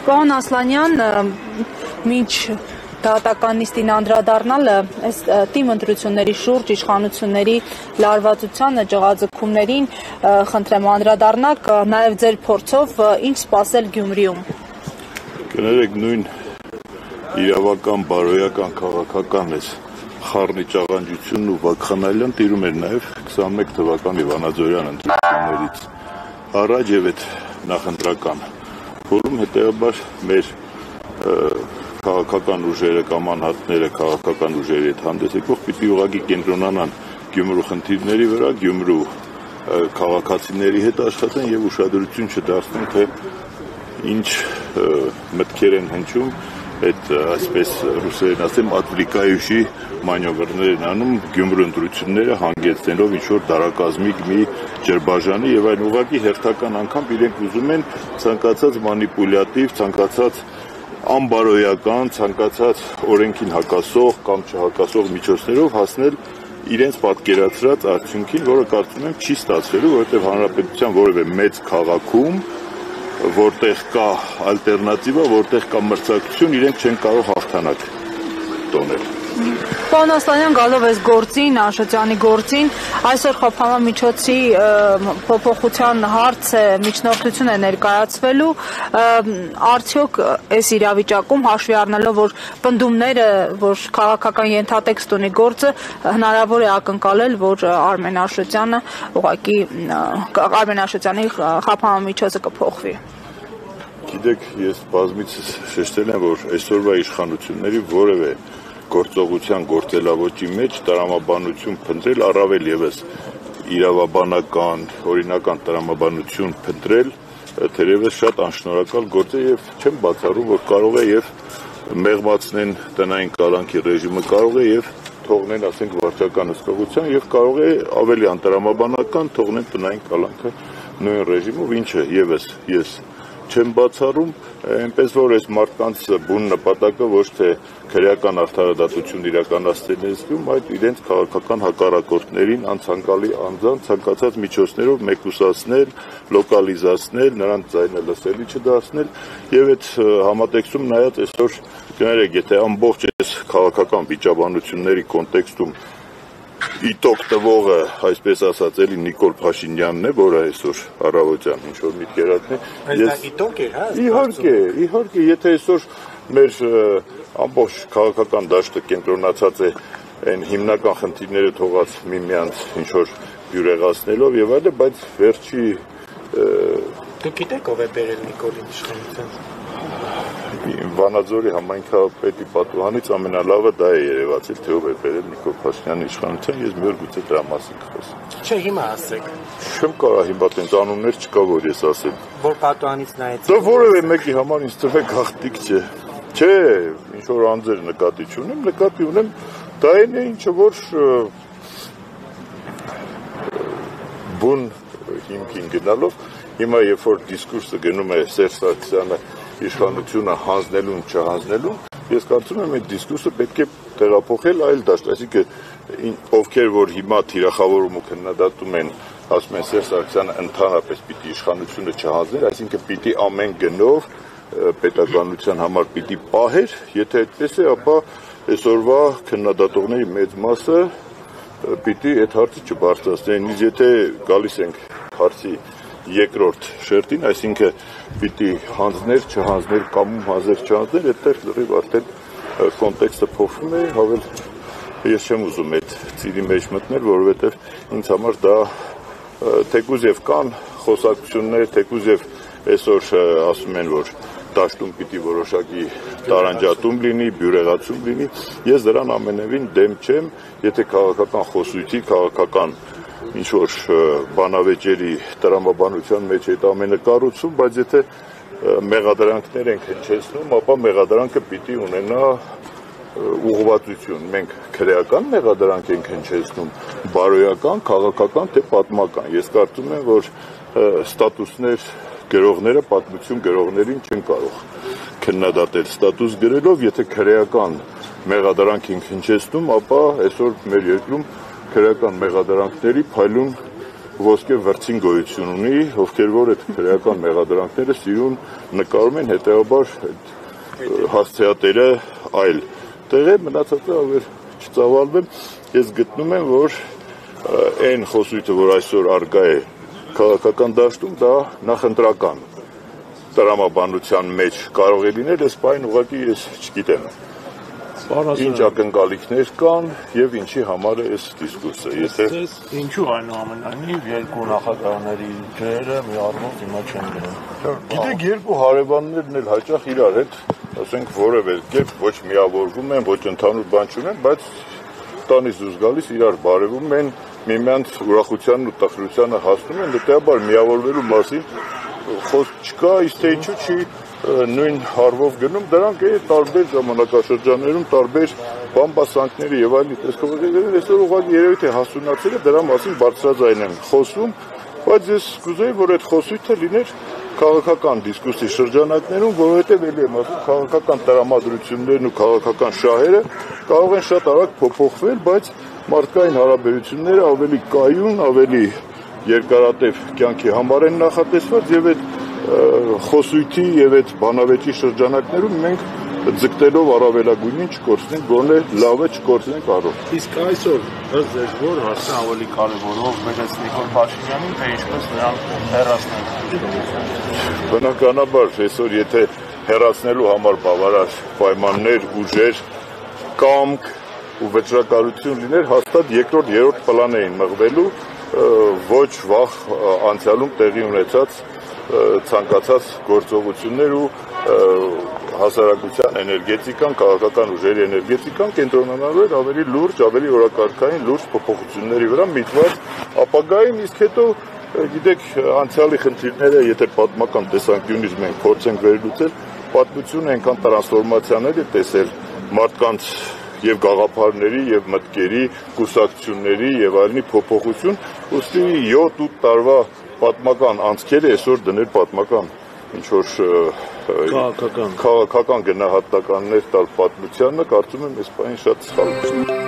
Պարոն Ասլանյան, մինչ դատական նիստին անդրադառնալը, այս թիմ ընտրությունների շուրջ իշխանությունների լարվածությանը, ջղաձգումներին խնդրեմ անդրադառնաք, նաև ձեր փորձով ինչ սպասել Գյումրիում։ Կներեք, նույն իրավական, բարոյական, քաղաքական այս խառնի ճաղանջությունն ու վակխանալյան տիրում էր նաև 21 թվականի վանաձորյան ընտրություններից առաջ եւ այդ նախընտրական որում հետեւաբար մեր քաղաքական ուժերը կամ անհատները քաղաքական ուժերի հետ հանդես եկող պիտի ուղղակի կենտրոնանան Գյումրու խնդիրների վրա, Գյումրու քաղաքացիների հետ աշխատեն եւ ուշադրություն չդարձնեն թե ինչ մտքեր են հնչում այդ այսպես ռուսերեն ասեմ ատվրիկայուշի մանյովրներ են անում Գյումրու ընտրությունները հանգեցնելով ինչ-որ դարակազմիկ մի ջրբաժանի եւ այն ուղղակի հերթական անգամ իրենք ուզում են ցանկացած մանիպուլյատիվ, ցանկացած անբարոյական, ցանկացած օրենքին հակասող կամ չհակասող միջոցներով հասնել իրենց պատկերացրած արդյունքին, որը կարծում եմ չի ստացվելու, որովհետեւ հանրապետության որևէ մեծ քաղաքում որտեղ կա ալտերնատիվա, որտեղ կա մրցակցություն, իրենք չեն կարող հաղթանակ տոնել։ Պարոն Ասլանյան, գալով այս գործին, Աշոտյանի գործին, այսօր խափանամիջոցի փոփոխության հարցը միջնորդություն է ներկայացվելու, արդյոք այս իրավիճակում հաշվի առնելով, որ պնդումները, որ քաղաքական ենթատեքստ ունի գործը, հնարավոր է ակնկալել, որ Արմեն Աշոտյանի խափանամիջոցը կփոխվի։ Գիտեք, ես բազմիցս շեշտել եմ, որ այսօրվա իշխանությունների որևէ գործողության գործելավոճի մեջ տրամաբանություն փնտրել, առավել եւս իրավաբանական, օրինական տրամաբանություն փնտրել, թերևս շատ անշնորհակալ գործ է եւ չեմ բացառում, որ կարող է եւ մեղմացնեն տնային կալանքի ռեժիմը, կարող է եւ թողնեն, ասենք, վարչական հսկողության եւ կարող է ավելի անտրամաբանական թողնեն տնային կալանքը նույն ռեժիմով, ինչը եւս ես չեմ բացառում, այնպես որ այս մարդկանց բուն նպատակը ոչ թե քրեական արդարադատություն իրականացնելն է զգում, այլ իրենց քաղաքական հակառակորդներին անցանկալի անձանց ցանկացած միջոցներով մեկուսացնել, լոկալիզացնել, նրանց ձայնը լսելի չդարձնել եւ այդ համատեքստում նայած այսօր կներեք, եթե ամբողջ այս քաղաքական վիճաբանությունների կոնտեքստում իտոք տվողը, այսպես ասած, էլի Նիկոլ Փաշինյանն է, որը այսօր առավոտյան ինչ-որ միտքերատն է։ Բայց դա իտոք է, հա? Իհարկե, եթե այսօր մեր ամբողջ քաղաքական դաշտը կենտրոնացած է այն հիմնական խնդիրները թողած միմյանց ինչ-որ բյուրեղացնելով եւ այլն, բայց վերջի Դուք գիտեք ով է բերել Նիկոլին իշխանության։ Վանաձորի համայնքապետի պատուհանից ամենալավը դա է երևացել, թե ով է բերել Նիկոլ Փաշինյանի իշխանության, ես մի օր գուցե դրա մասին կխոսեմ։ Չէ, հիմա ասեք։ Չեմ կարող հիմա տենց անուններ չկա, որ ես ասեմ։ Որ պատուհանից նայեցիք։ Դա որևէ մեկի համար ինձ թվեք հաղթիկ չէ։ Չէ, ինչ որ անձեր նկատի չունեմ, նկատի ունեմ դա այն է, ինչը որ բուն հիմքին գնալով հիմա երբ որ դիսկուրսը գնում է Սերժ Սարգսյանը իշխանությունը հանձնելուն, չհանձնելուն, ես կարծում եմ այդ դիսկուրսը պետք է տեղափոխել այլ դաշտ, այսինքն ովքեր որ հիմա թիրախավորում ու քննադատում են, ասում են Սերժ Սարգսյանը ընդհանրապես պիտի իշխանությունը չհանձներ, այսինքն պիտի ամեն գնով պետականության համար պիտի պահեր, եթե այդպես է, ապա այսօրվա քննադատողների մեծ մասը պիտի այդ հարցը չբարձրացնեն, իսկ եթե գալիս ենք հարցի երկրորդ շերտին, այսինքն պիտի հանձներ, չհանձներ, կամում հանձներ, չհանձներ, այդտեղ լրիվ արդեն կոնտեքստը փոխվում է, հավել ես չեմ ուզում այդ ծիրի մեջ մտնել, որովհետև ինձ համար դա թեկուզ եւ կան խոսակցություններ, թեկուզ եւ այսօր ասում են, որ դաշտում պիտի որոշակի տարանջատում լինի, բյուրեղացում լինի, ես դրան ամենևին դեմ չեմ, եթե քաղաքական խոսույթի, քաղաքական ինչ-որ բանավեճերի տրամաբանության մեջ այդ ամենը կառուցում, բայց եթե մեղադրանքներ ենք հնչեցնում, ապա մեղադրանքը պիտի ունենա ուղղվածություն։ Մենք քրեական մեղադրանք ենք հնչեցնում, բարոյական, քաղաքական, թե պատմական։ Ես կարծում եմ, որ ստատուսներ գրողները պատմություն գրողներին չեն կարող քննադատել ստատուս գրելով, եթե քրեական մեղադրանք ենք հնչեցնում, ապա այսօր մեր երկրում քրեական մեղադրանքների փայլուն ոսկե վրձին գոյություն ունի, ովքեր որ այդ քրեական մեղադրանքները սիրուն նկարում են, հետեւաբար հասցեատերը այլ տեղ է, մնացածը ավելի չծավալվեմ, ես գտնում եմ, որ այն խոսույթը, որ այսօր արգա է քաղաքական դաշտում, դա նախընտրական տրամաբանության մեջ կարող է լինել, այս պայն ուղղակի ես չգիտեմ ինչ ակնկալիքներ կան եւ ինչի համար է այս դիսկուրսը, եթե ինչու այնուամենայնիվ երկու նախագահների ջերը մի առումով հիմա չեն գրում։ Գիտեք, երկու հարևաններն էլ հաճախ իրար հետ, ասենք որևէ կերպ ոչ միավորվում են, ոչ ընդհանուր բան չունեն, բայց տանից դուրս գալիս իրար բարևում են, միմյանց ուրախությանն ու տխրությանը հասնում են, հետեւաբար միավորվելու մասին խոսք չկա, իսկ թե ինչու չի նույն հարվով գնում, դրանք տարբեր ժամանակաշրջաններում, տարբեր բամբասանքների եւ այլն տեսքովներ, այսօր ուղղակի երևի թե հասունացել է, դրա մասին բարձրաձայն են խոսում, բայց ես կուզեի, որ այդ խոսույթը լիներ քաղաքական դիսկուսի շրջանակներում, որովհետեւ ելի եմ ասում, քաղաքական տրամադրություններն ու քաղաքական շահերը կարող են շատ արագ փոփոխվել, բայց մարդկային հարաբերությունները ավելի կայուն, ավելի երկարատև կյանքի համար են նախատեսված եւ այդ խոսույթի եւ այդ բանավեճի շրջանակներում մենք ձգտելով առավելագույնին չկորցնենք, գոնե լավը չկորցնենք առով։ Իսկ այսօր ըստ ձեզ որ հարցը ավելի կարևորով մերս Նիկոլ Փաշինյանին, թե ինչպես նրան հեռացնել։ Բնականաբար այսօր եթե հեռացնելու համար բավարար պայմաններ, ուժեր, կամք ու վճռակալություն լիներ, հաստատ երկրորդ, երրորդ պլան էին մղվելու ոչ վաղ անցյալում տեղի ունեցած ցանկացած գործողություններ ու հասարակության էներգետիկան, քաղաքական ուժերի էներգետիկան կենտրոնանալու էր ավելի լուրջ, ավելի օրակարգային լուրջ փոփոխությունների վրա միտված ապագային, իսկ հետո գիտեք անցյալի խնդիրները, եթե պատմական տեսանկյունից մենք փորձենք վերլուծել, պատմությունը այնքան տրանսֆորմացիաներ է տեսել մարդկանց եւ գաղափարների եւ մտքերի, կուսակցությունների եւ այլնի փոփոխություն, ուստի 7-8 տարվա պատմական անցքերը այսօր դնել պատմական ինչ որ քաղաքական գնահատականներ տալ պատմությանը, կարծում եմ այս բանը շատ սխալ է։